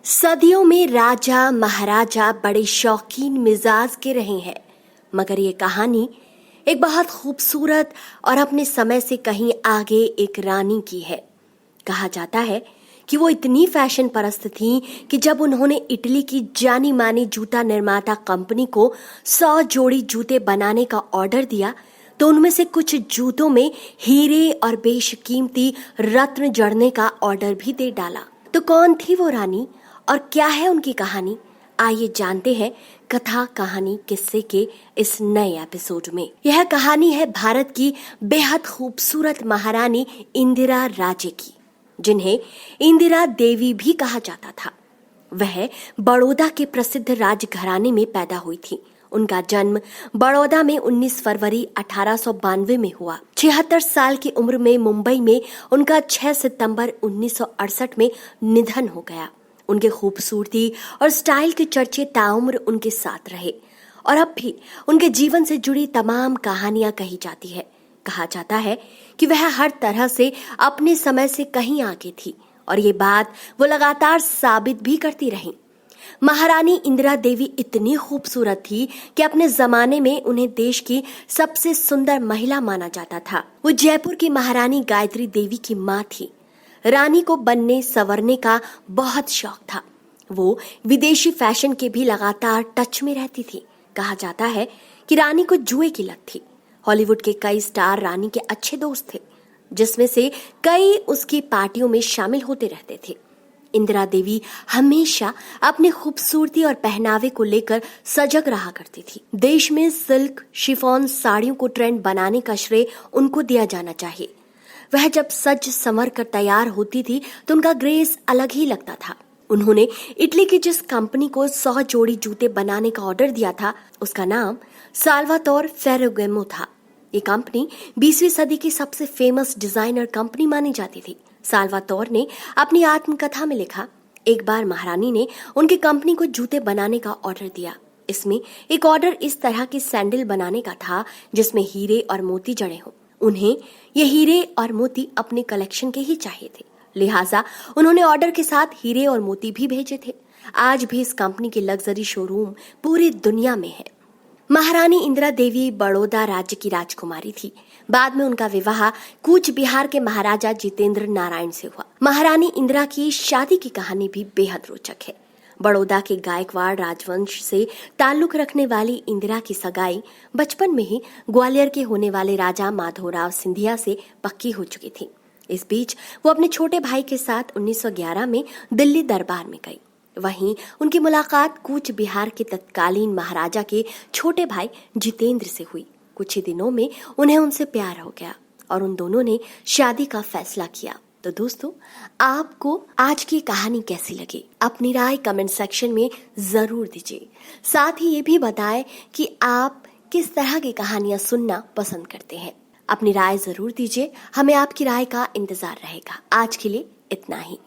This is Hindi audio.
सदियों में राजा महाराजा बड़े शौकीन मिजाज के रहे हैं, मगर ये कहानी एक बहुत खूबसूरत और अपने समय से कहीं आगे एक रानी की है। कहा जाता है कि वो इतनी फैशन परस्त थीं कि जब उन्होंने इटली की जानी मानी जूता निर्माता कंपनी को 100 जोड़ी जूते बनाने का ऑर्डर दिया तो उनमें से कुछ जूतों में हीरे और बेशकीमती रत्न जड़ने का ऑर्डर भी दे डाला। तो कौन थी वो रानी और क्या है उनकी कहानी? आइए जानते हैं कथा कहानी किस्से के इस नए एपिसोड में। यह कहानी है भारत की बेहद खूबसूरत महारानी इंदिरा राजे की, जिन्हें इंदिरा देवी भी कहा जाता था। वह बड़ौदा के प्रसिद्ध राजघराने में पैदा हुई थी। उनका जन्म बड़ौदा में 19 फरवरी 1892 में हुआ। 76 साल की उम्र में मुंबई में उनका 6 सितंबर 1968 में निधन हो गया। उनके खूबसूरती और स्टाइल के चर्चे ताउम्र उनके साथ रहे और अब भी उनके जीवन से जुड़ी तमाम कहानियां कही जाती है। कहा जाता है कि वह हर तरह से अपने समय से कहीं आगे थी और ये बात वो लगातार साबित भी करती रही। महारानी इंदिरा देवी इतनी खूबसूरत थी कि अपने जमाने में उन्हें देश की सबसे सुंदर महिला माना जाता था। वो जयपुर की महारानी गायत्री देवी की माँ थी। रानी को बनने संवरने का बहुत शौक था। वो विदेशी फैशन के भी लगातार टच में रहती थी। कहा जाता है कि रानी को जुए की लत थी। हॉलीवुड के कई स्टार रानी के अच्छे दोस्त थे, जिसमें से कई उसकी पार्टियों में शामिल होते रहते थे। इंदिरा देवी हमेशा अपनी खूबसूरती और पहनावे को लेकर सजग रहा करती थी। देश में सिल्क शिफॉन साड़ियों को ट्रेंड बनाने का श्रेय उनको दिया जाना चाहिए। वह जब सज संवर कर तैयार होती थी तो उनका ग्रेस अलग ही लगता था। उन्होंने इटली की जिस कंपनी को 100 जोड़ी जूते बनाने का ऑर्डर दिया था, उसका नाम साल्वातोर फेरेगोमो था। ये कंपनी 20वीं सदी की सबसे फेमस डिजाइनर कंपनी मानी जाती थी। साल्वातोर ने अपनी आत्मकथा में लिखा, एक बार महारानी ने उनकी कंपनी को जूते बनाने का ऑर्डर दिया। इसमें एक ऑर्डर इस तरह की सैंडल बनाने का था जिसमें हीरे और मोती जड़े हों। उन्हें ये हीरे और मोती अपने कलेक्शन के ही चाहिए थे, लिहाजा उन्होंने ऑर्डर के साथ हीरे और मोती भी भेजे थे। आज भी इस कंपनी के लग्जरी शोरूम पूरी दुनिया में है। महारानी इंदिरा देवी बड़ौदा राज्य की राजकुमारी थी। बाद में उनका विवाह कूच बिहार के महाराजा जितेंद्र नारायण से हुआ। महारानी इंदिरा की शादी की कहानी भी बेहद रोचक है। बड़ौदा के गायकवाड़ राजवंश से ताल्लुक रखने वाली इंदिरा की सगाई बचपन में ही ग्वालियर के होने वाले राजा माधवराव सिंधिया से पक्की हो चुकी थी। इस बीच वो अपने छोटे भाई के साथ 1911 में दिल्ली दरबार में गई। वहीं उनकी मुलाकात कूच बिहार के तत्कालीन महाराजा के छोटे भाई जितेंद्र से हुई। कुछ ही दिनों में उन्हें उनसे प्यार हो गया और उन दोनों ने शादी का फैसला किया। तो दोस्तों, आपको आज की कहानी कैसी लगी? अपनी राय कमेंट सेक्शन में जरूर दीजिए। साथ ही ये भी बताएं कि आप किस तरह की कहानियां सुनना पसंद करते हैं। अपनी राय जरूर दीजिए, हमें आपकी राय का इंतजार रहेगा। आज के लिए इतना ही।